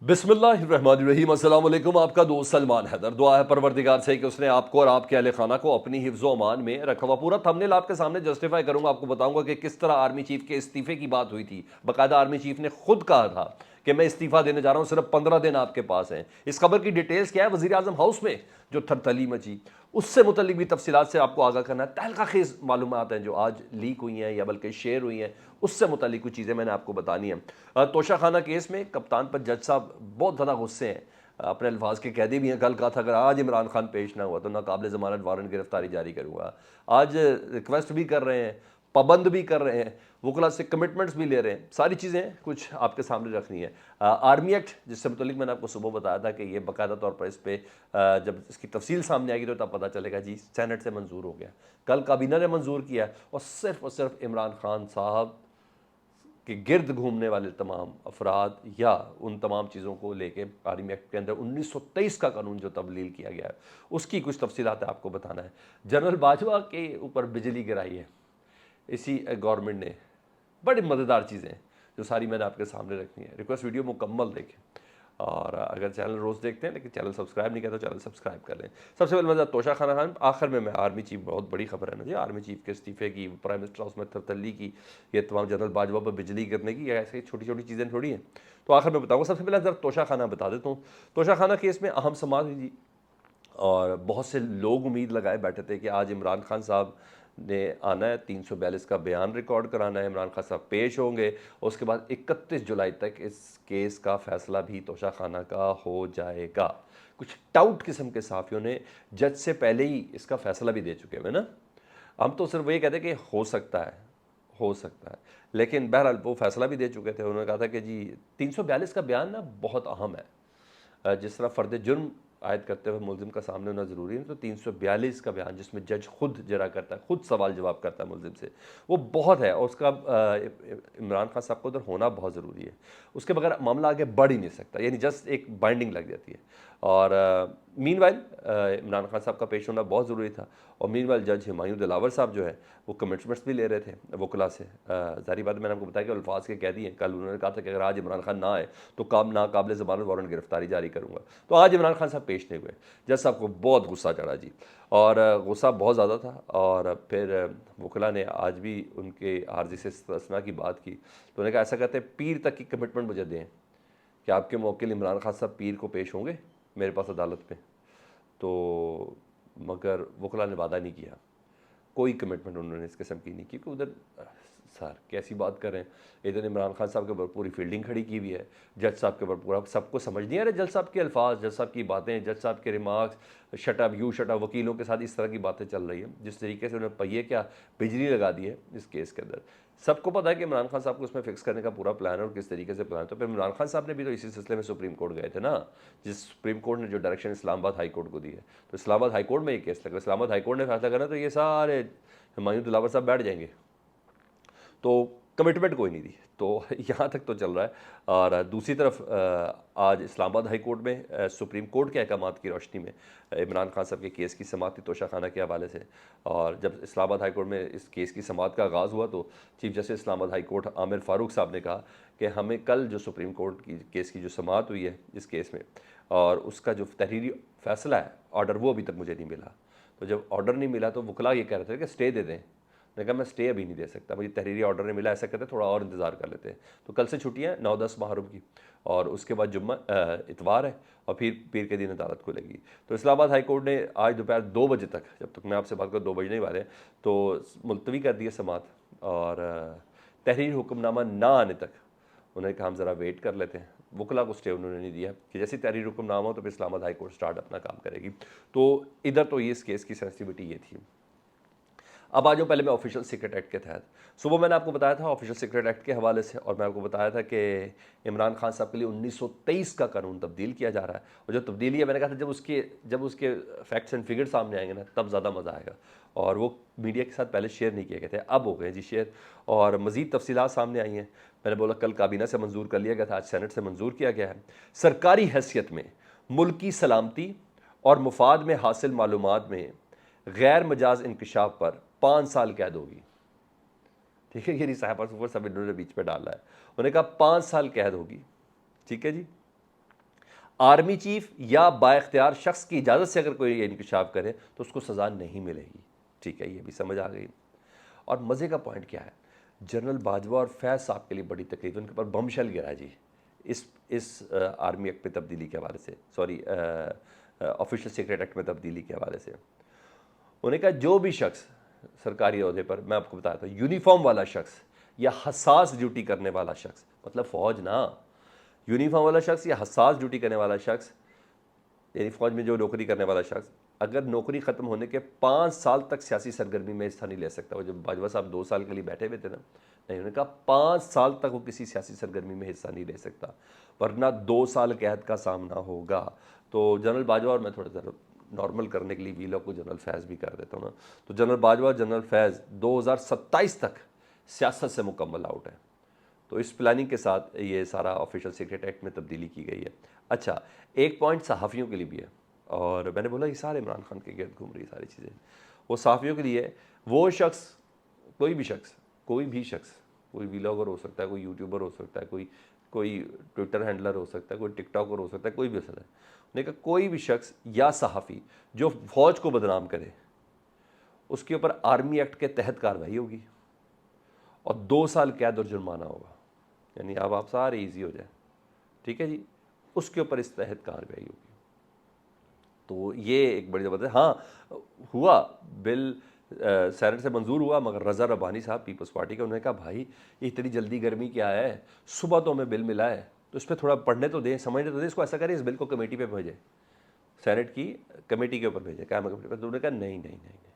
बिस्मिल्लाहिर्रहमानिर्रहीम। अस्सलाम वालेकुम। आपका दोस्त सलमान हैदर। दुआ है परवरदिगार से कि उसने आपको और आपके अहले खाना को अपनी हिफ्ज़ अमान में रखा हुआ। पूरा थंबनेल आपके सामने जस्टिफाई करूंगा, आपको बताऊंगा कि किस तरह आर्मी चीफ के इस्तीफे की बात हुई थी। बाकायदा आर्मी चीफ ने खुद कहा था कि मैं इस्तीफा देने जा रहा हूं, सिर्फ 15 दिन आपके पास हैं। इस खबर की डिटेल्स क्या है, वज़ीर आज़म हाउस में जो थरथली मची उससे मुतल्लिक भी तफसीलात से आपको आगाह करना है। तहलका खेज मालूमात हैं जो आज लीक हुई हैं या बल्कि शेयर हुई हैं, उससे मुतल्लिक कुछ चीज़ें मैंने आपको बतानी है। तोशा खाना केस में कप्तान पर जज साहब बहुत ज़्यादा गुस्से हैं, अपने अल्फाज के कैदी भी हैं। कल कहा था अगर आज इमरान खान पेश ना हुआ तो नाकाबिल ज़मानत वारंट गिरफ्तारी जारी करूँगा। आज रिक्वेस्ट भी कर रहे हैं, पाबंद भी कर रहे हैं, वकला से कमिटमेंट्स भी ले रहे हैं। सारी चीज़ें कुछ आपके सामने रखनी है। आर्मी एक्ट जिससे मुतलिक मैंने आपको सुबह बताया था कि ये बाकायदा तौर पर इस पर जब इसकी तफसील सामने आएगी तो तब पता चलेगा जी सेनेट से मंजूर हो गया, कल काबीना ने मंजूर किया और सिर्फ इमरान खान साहब के गिर्द घूमने वाले तमाम अफराद या उन तमाम चीज़ों को लेके आर्मी एक्ट के अंदर 1923 का कानून जो तब्दील किया गया है उसकी कुछ तफसीलात आपको बताना है। जनरल बाजवा के ऊपर बिजली गिराई है इसी गवर्नमेंट ने। बड़ी मज़ेदार चीज़ें हैं जो सारी मैंने आपके सामने रखनी है। रिक्वेस्ट वीडियो मुकम्मल देखें और अगर चैनल रोज़ देखते हैं लेकिन चैनल सब्सक्राइब नहीं किया तो चैनल सब्सक्राइब कर लें। सबसे पहले मज़ा तोशा खाना खान, आखिर में मैं आर्मी चीफ, बहुत बड़ी खबर है ना जी, आर्मी चीफ के इस्तीफे की, प्राइम मिनिस्टर हाउस में थरथल्ली की, ये तमाम जनरल बाजवा पर बिजली गिरने की, ऐसे छोटी छोटी चीज़ें थोड़ी हैं। तो आखिर में बताऊँगा। सबसे पहले ज़रा तोशा खाना बता देता हूँ। तोशा खाना केस में अहम समात हुई थी और बहुत से लोग उम्मीद लगाए बैठे थे कि आज इमरान खान साहब ने आना है, 342 का बयान रिकॉर्ड कराना है, इमरान खान साहब पेश होंगे, उसके बाद 31 जुलाई तक इस केस का फैसला भी तोशा खाना का हो जाएगा। कुछ टाउट किस्म के साफियों ने जज से पहले ही इसका फैसला भी दे चुके हैं ना। हम तो सिर्फ वही कहते हैं कि हो सकता है, हो सकता है, लेकिन बहरहाल वो फैसला भी दे चुके थे। उन्होंने कहा था कि जी 342 का बयान ना बहुत अहम है। जिस तरह फ़र्द जुर्म आयद करते हुए मुलजिम का सामने होना ज़रूरी है, तो 342 का बयान जिसमें जज खुद जरा करता है, खुद सवाल जवाब करता है मुलजिम से, वो बहुत है और उसका इमरान खान साहब को उधर होना बहुत ज़रूरी है। उसके बगैर मामला आगे बढ़ ही नहीं सकता, यानी जस्ट एक बाइंडिंग लग जाती है। और मीनवाइल इमरान खान साहब का पेश होना बहुत ज़रूरी था। और मीनवाइल जज हुमायूं दिलावर साहब जो है वो कमिटमेंट्स भी ले रहे थे वकला से। जारी बात मैंने आपको बताया कि अल्फाज के कैदी हैं। कल उन्होंने कहा था कि अगर आज इमरान खान ना आए तो नाकाबिल ज़मानत वारंट गिरफ्तारी जारी करूँगा। तो आज इमरान खान साहब पेश नहीं हुए। जज साहब को बहुत गुस्सा चढ़ा जी, और गुस्सा बहुत ज़्यादा था। और फिर वकला ने आज भी उनके आर्जी से इस्तना की बात की, तो उन्होंने कहा ऐसा कहते हैं पीर तक की कमिटमेंट मुझे दें कि आपके मौके इमरान खान साहब पीर को पेश होंगे मेरे पास अदालत में। तो मगर वकला ने वादा नहीं किया, कोई कमिटमेंट उन्होंने इस किस्म की नहीं की। क्योंकि उधर सर कैसी बात कर रहे हैं, इधर इमरान खान साहब के ऊपर पूरी फील्डिंग खड़ी की हुई है, जज साहब के ऊपर पूरा सबको समझ नहीं आ रहा। जज साहब के अल्फाज, जज साहब की बातें, जज साहब के रिमार्क्स, शटअप यू शटअप, वकीलों के साथ इस तरह की बातें चल रही हैं जिस तरीके से उन्होंने पहिए क्या बिजली लगा दी है इस केस के अंदर। सबको पता है कि इमरान खान साहब को उसमें फिक्स करने का पूरा प्लान है और किस तरीके से प्लान है। तो फिर इमरान खान साहब ने भी तो इसी सिलसिले में सुप्रीम कोर्ट गए थे ना, जिस सुप्रीम कोर्ट ने जो डायरेक्शन इस्लामाबाद हाई कोर्ट को दी है। तो इस्लामाबाद हाई कोर्ट में ये केस लगा, इस्लामाबाद हाई कोर्ट ने फैसला करना, तो ये सारे हुमायूं दिलावर साहब बैठ जाएंगे। तो कमिटमेंट कोई नहीं दी, तो यहाँ तक तो चल रहा है। और दूसरी तरफ आज इस्लामाबाद हाई कोर्ट में सुप्रीम कोर्ट के अहकामात की रोशनी में इमरान खान साहब के केस की समाअत थी तोशा खाना के हवाले से। और जब इस्लामाबाद हाई कोर्ट में इस केस की समाअत का आगाज़ हुआ तो chief justice Islamabad high court Aamir Farooq साहब ने कहा कि हमें कल जो सुप्रीम कोर्ट की केस की जो समाअत हुई है इस केस में, और उसका जो तहरीरी फैसला है, ऑर्डर, वो अभी तक मुझे नहीं मिला। तो जब ऑर्डर नहीं मिला तो वकला ये कह रहे थे कि स्टे दे दें। मैंने कहा मैं स्टे अभी नहीं दे सकता, मुझे तहरीरी ऑर्डर नहीं मिला, ऐसा कहते थोड़ा और इंतज़ार कर लेते हैं। तो कल से छुट्टियाँ 9-10 मुहर्रम की, और उसके बाद जुम्मा इतवार है, और फिर पीर के दिन अदालत खुलेगी। तो इस्लामाबाद हाई कोर्ट ने आज दोपहर 2 बजे तक, जब तक मैं आपसे बात करूँ 2 बजने वाले हैं, तो मुलतवी कर दिया समात। और तहरीर हुक्मनामा ना आने तक उन्होंने कहा हम ज़रा वेट कर लेते हैं। वकला को स्टे उन्होंने नहीं दिया कि जैसे तहरीर हुक्मनामा हो तो फिर इस्लामाबाद हाई कोर्ट स्टार्ट अपना काम करेगी। तो इधर तो ये इस केस की सेंसिटिविटी ये थी। अब आ जाओ पहले मैं ऑफिशियल सीक्रेट एक्ट के तहत। सुबह मैंने आपको बताया था ऑफिशियल सीक्रेट एक्ट के हवाले से, और मैं आपको बताया था कि इमरान खान साहब के लिए 1923 का कानून तब्दील किया जा रहा है। और जो तब्दीली है, मैंने कहा था जब उसके फैक्ट्स एंड फिगर सामने आएंगे ना तब ज़्यादा मज़ा आएगा। और वो मीडिया के साथ पहले शेयर नहीं किए गए थे, अब हो गए जी शेयर, और मज़ीद तफसीलात सामने आई हैं। मैंने बोला कल काबीना से मंजूर कर लिया गया था, आज सेनेट से मंजूर किया गया है। सरकारी हैसियत में मुल्क की सलामती और मुफाद में हासिल मालूमात में गैर मजाज इंकशाफ पर 5 साल कैद होगी। ठीक है, ये नहीं साहब सब इन्होंने बीच में डाला है, उन्होंने कहा 5 साल कैद होगी। ठीक है जी, आर्मी चीफ या बाइख्तियार शख्स की इजाज़त से अगर कोई इंकशाफ करे तो उसको सज़ा नहीं मिलेगी। ठीक है, ये भी समझ आ गई। और मज़े का पॉइंट क्या है, जनरल बाजवा और फैज़ साहब के लिए बड़ी तकलीफ, उनके ऊपर बमशेल गिरा जी इस आर्मी एक्ट में तब्दीली के हवाले से, सॉरी ऑफिशियल सीक्रेट एक्ट में तब्दीली के हवाले से। उन्होंने कहा जो भी शख्स सरकारी अहदे पर, मैं आपको बताता हूँ, यूनिफॉर्म वाला शख्स या हसास ड्यूटी करने वाला शख्स, मतलब फ़ौज ना, यूनिफॉर्म वाला शख्स या हसास ड्यूटी करने वाला शख्स, यानी फ़ौज में जो नौकरी करने वाला शख्स, अगर नौकरी ख़त्म होने के 5 साल तक सियासी सरगर्मी में हिस्सा नहीं ले सकता। वो जब बाजवा साहब 2 साल के लिए बैठे हुए थे ना, नहीं, उन्होंने कहा 5 साल तक वो किसी सियासी सरगर्मी में हिस्सा नहीं ले सकता, वरना 2 साल कैद का सामना होगा। तो जनरल बाजवा, और मैं थोड़ा सा नॉर्मल करने के लिए वीलॉग को जनरल फैज़ भी कर देता हूँ ना, तो जनरल बाजवा जनरल फैज़ 2027 तक सियासत से मुकम्मल आउट है। तो इस प्लानिंग के साथ ये सारा ऑफिशियल सीक्रेट एक्ट में तब्दीली की गई है। अच्छा, एक पॉइंट सहाफ़ियों के लिए भी है, और मैंने बोला ये सारे इमरान खान के गिर्द घूम रही सारी चीज़ें। वो सहाफ़ियों के लिए, वो शख्स, कोई भी शख्स, कोई व्लॉगर हो सकता है, कोई यूट्यूबर हो सकता है, कोई ट्विटर हैंडलर हो सकता है, कोई टिकटॉकर हो सकता है, कोई भी हो सकता है, उन्होंने कहा कोई भी शख्स या सहाफ़ी जो फ़ौज को बदनाम करे उसके ऊपर आर्मी एक्ट के तहत कार्रवाई होगी और 2 साल कैद और जुर्माना होगा। यानी अब आप सारे ईजी हो जाए, ठीक है जी, उसके ऊपर इस तहत कार्रवाई होगी। तो ये एक बड़ी ज़बरदस्त, हाँ हुआ बिल सेनेट से मंजूर हुआ, मगर रज़ा रब्बानी साहब पीपल्स पार्टी के, उन्होंने कहा भाई इतनी जल्दी गर्मी क्या है, सुबह तो हमें बिल मिला है, तो इस पर थोड़ा पढ़ने तो दें, समझने तो दें, इसको ऐसा करें इस बिल को कमेटी पे भेजें, सेनेट की कमेटी के ऊपर भेजें, कैमरा कमेटी पर। तो उन्होंने कहा नहीं नहीं नहीं नहीं,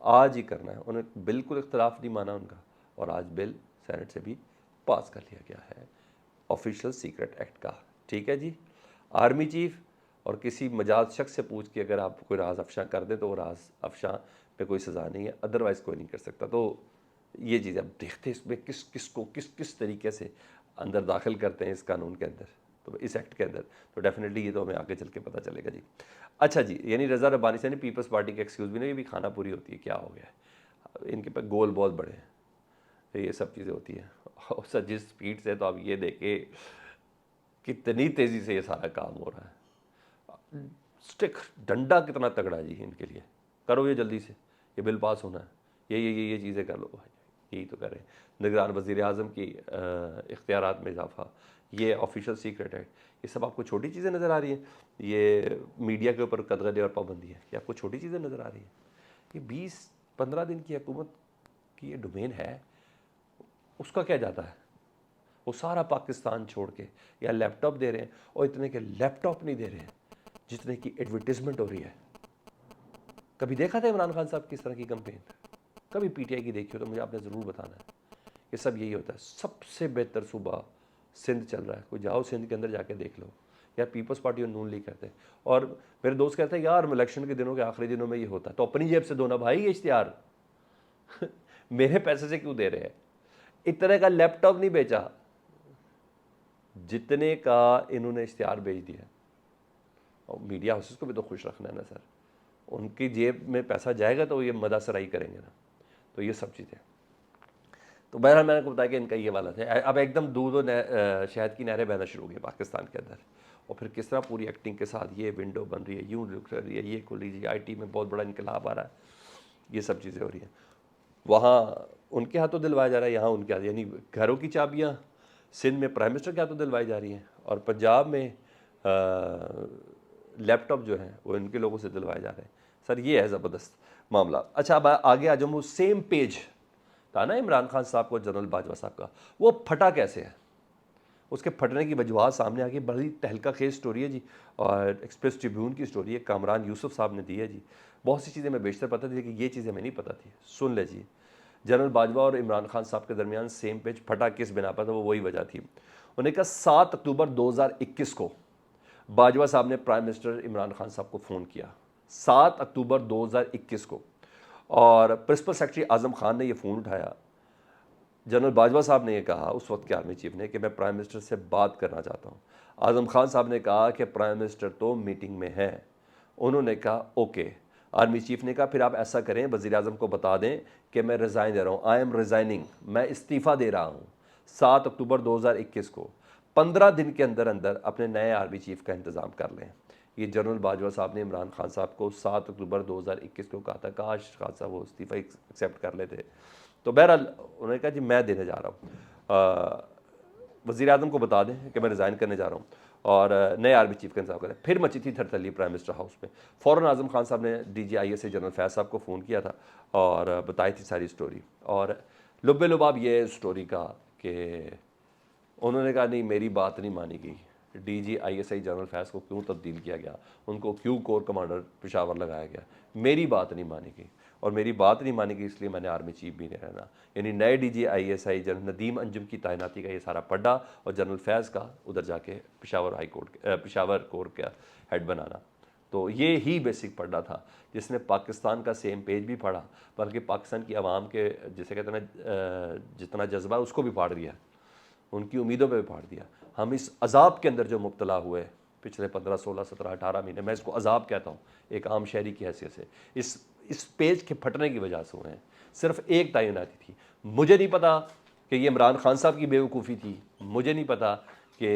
आज ही करना है। उन्होंने बिल्कुल इख्तलाफ नहीं माना उनका, और आज बिल सेनेट से भी पास कर लिया गया है ऑफिशियल सीक्रेट एक्ट का। ठीक है जी, आर्मी चीफ और किसी मजाज शख्स से पूछ के अगर आप कोई राज अफशा कर दे तो वो राज अफशा पे कोई सज़ा नहीं है, अदरवाइज़ कोई नहीं कर सकता। तो ये चीज़ अब देखते हैं इसमें किस तरीके से अंदर दाखिल करते हैं इस कानून के अंदर, तो इस एक्ट के अंदर, तो डेफिनेटली ये तो हमें आगे चल के पता चलेगा जी। अच्छा जी, यानी रज़ा रब्बानी से नहीं, पीपल्स पार्टी के एक्सक्यूज़ भी नहीं, ये भी खाना पूरी होती है, क्या हो गया, इनके पे गोल बहुत बड़े हैं, ये सब चीज़ें होती हैं। और सर जिस स्पीड से, तो आप ये देखें कितनी तेज़ी से ये सारा काम हो रहा है, स्टिक डंडा कितना तगड़ा जी इनके लिए, करो ये जल्दी से, ये बिल पास होना है, ये चीज़ें कर लो भाई, यही तो करें। निगरान वज़ीर आज़म की इख्तियारात में इजाफा, ये ऑफिशियल सीक्रेट है, ये सब आपको छोटी चीज़ें नज़र आ रही हैं। ये मीडिया के ऊपर कदगदे और पाबंदी है, ये आपको छोटी चीज़ें नज़र आ रही हैं। ये 20-15 दिन की हुकूमत की ये डोमेन है, उसका क्या जाता है, वो सारा पाकिस्तान छोड़ के या लैपटॉप दे रहे हैं, और इतने के लैपटॉप नहीं दे रहे हैं जितने की एडवर्टीजमेंट हो रही है। कभी देखा था इमरान खान साहब किस तरह की कंपेन, कभी पीटीआई की देखी हो तो मुझे आपने ज़रूर बताना है। ये सब यही होता है। सबसे बेहतर सूबा सिंध चल रहा है, कोई जाओ सिंध के अंदर जाके देख लो, यार पीपल्स पार्टी और नून लीग करते हैं। और मेरे दोस्त कहते हैं यार इलेक्शन के दिनों के आखिरी दिनों में ये होता है, तो अपनी जेब से दो ना भाई ये इश्तिहार मेरे पैसे से क्यों दे रहे हैं। इतने का लैपटॉप नहीं बेचा जितने का इन्होंने इश्तिहार भेज दिया। और मीडिया हाउसेस को भी तो खुश रखना है ना सर, उनकी जेब में पैसा जाएगा तो ये मदासराई करेंगे ना, तो ये सब चीज़ें। तो बहरहाल मैंने आपको बताया कि इनका ये वाला था। अब एकदम दूध और शहद की नहरें बहना शुरू हो गई पाकिस्तान के अंदर, और फिर किस तरह पूरी एक्टिंग के साथ ये विंडो बन रही है, यूँ रुक रही है, ये खुल लीजिए, IT में बहुत बड़ा इनकलाब आ रहा है, ये सब चीज़ें हो रही हैं। वहाँ उनके हाथों दिलवाया जा रहा है, यहाँ उनके हाथ, यानी घरों की चाबियाँ सिंध में प्राइम मिनिस्टर के हाथों दिलवाई जा रही हैं, और पंजाब में लैपटॉप जो हैं वो इनके लोगों से दिलवाए जा रहे हैं। सर ये है ज़बरदस्त मामला। अच्छा, अब आगे आ जाऊँ, वो सेम पेज था ना इमरान खान साहब को जनरल बाजवा साहब का, वो फटा कैसे है, उसके फटने की वजूहत सामने आ गई। बड़ी तहलका खेज स्टोरी है जी, और एक्सप्रेस ट्रिब्यून की स्टोरी है, कामरान यूसुफ साहब ने दी है जी। बहुत सी चीज़ें मैं बेशतर पता थी, लेकिन ये चीज़ें हमें नहीं पता थी। सुन ले जी, जनरल बाजवा और इमरान खान साहब के दरमियान सेम पेज फटा किस बिना पर था, वो वही वजह थी। उन्होंने कहा 7 अक्टूबर 2021 को बाजवा साहब ने प्राइम मिनिस्टर इमरान खान साहब को फ़ोन किया, 7 अक्टूबर 2021 को, और प्रिंसिपल सेक्रेटरी आज़म खान ने यह फ़ोन उठाया। जनरल बाजवा साहब ने यह कहा उस वक्त के आर्मी चीफ ने कि मैं प्राइम मिनिस्टर से बात करना चाहता हूँ। आज़म खान साहब ने कहा कि प्राइम मिनिस्टर तो मीटिंग में है। उन्होंने कहा ओके। आर्मी चीफ ने कहा फिर आप ऐसा करें, वज़ीर आज़म को बता दें कि मैं रिज़ाइन दे रहा हूँ, आई एम रिज़ाइनिंग, मैं इस्तीफ़ा दे रहा हूँ 7 अक्टूबर 2021 को। 15 दिन के अंदर अंदर अपने नए आर्मी चीफ का इंतज़ाम कर लें। ये जनरल बाजवा साहब ने इमरान खान साहब को 7 अक्टूबर 2021 को कहा था, काश खान साहब वो इस्तीफ़ा एक्सेप्ट कर लेते। तो बहरहाल उन्होंने कहा जी मैं देने जा रहा हूँ, वज़ीर आज़म को बता दें कि मैं रिज़ाइन करने जा रहा हूँ और नए आर्मी चीफ का इंतजाम करें। फिर मची थी थरथली प्राइम मिनिस्टर हाउस में। फ़ौरन आज़म खान साहब ने DGISA जनरल फैज़ साहब को फ़ोन किया था और बताई थी सारी स्टोरी। और लुब्बे लुबाब ये स्टोरी का कि उन्होंने कहा नहीं मेरी बात नहीं मानी गई, DGISA जनरल फैज़ को क्यों तब्दील किया गया, उनको क्यों कोर कमांडर पेशावर लगाया गया, मेरी बात नहीं मानी गई। और मेरी बात नहीं मानी गई इसलिए मैंने आर्मी चीफ भी नहीं रहना। यानी नए DGISA जनरल नदीम अंजुम की तैनाती का ये सारा पड्डा और जनरल फैज़ का उधर जाके Peshawar high court Peshawar core का हेड बनाना। तो ये ही बेसिक पढ़ना था जिसने पाकिस्तान का सेम पेज भी पढ़ा, बल्कि पाकिस्तान की आवाम के जिसे कहते हैं ना जितना जज्बा है उसको भी फाड़ दिया, उनकी उम्मीदों पे भी फाड़ दिया। हम इस अजाब के अंदर जो मुब्तला हुए पिछले 15, 16, 17, 18 महीने, मैं इसको अजाब कहता हूँ एक आम शहरी की हैसियत से, इस पेज के फटने की वजह से हुए हैं। सिर्फ एक तैनाती थी। मुझे नहीं पता कि ये इमरान खान साहब की बेवकूफ़ी थी, मुझे नहीं पता कि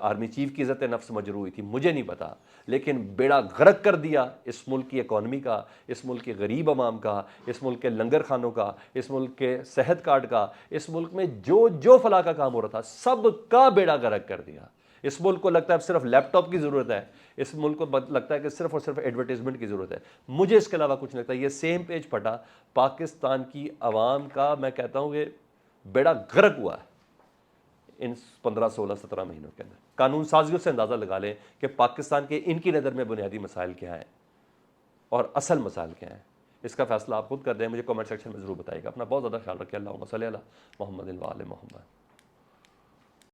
आर्मी चीफ की इज़्ज़त नफ्स मजरू हुई थी, मुझे नहीं पता, लेकिन बेड़ा गर्क कर दिया इस मुल्क की इकॉनमी का, इस मुल्क के गरीब अवाम का, इस मुल्क के लंगर खानों का, इस मुल्क के सेहत कार्ड का, इस मुल्क में जो जो फलाह का काम हो रहा था सब का बेड़ा गर्क कर दिया। इस मुल्क को लगता है सिर्फ लैपटॉप की ज़रूरत है, इस मुल्क को लगता है कि सिर्फ और सिर्फ एडवर्टीजमेंट की ज़रूरत है। मुझे इसके अलावा कुछ नहीं लगता। ये सेम पेज फटा पाकिस्तान की आवाम का, मैं कहता हूँ कि बेड़ा गर्क हुआ है इन 15, 16, 17 महीनों के अंदर। कानून साजियों से अंदाज़ा लगा लें कि पाकिस्तान के इनकी नज़र में बुनियादी मसाइल क्या हैं और असल मसाइल क्या हैं। इसका फैसला आप खुद कर दें, मुझे कमेंट सेक्शन में ज़रूर बताइएगा। अपना बहुत ज़्यादा ख्याल रखें। अल्लाहुम्मा सल्ली अला मुहम्मदिन व आले मुहम्मद।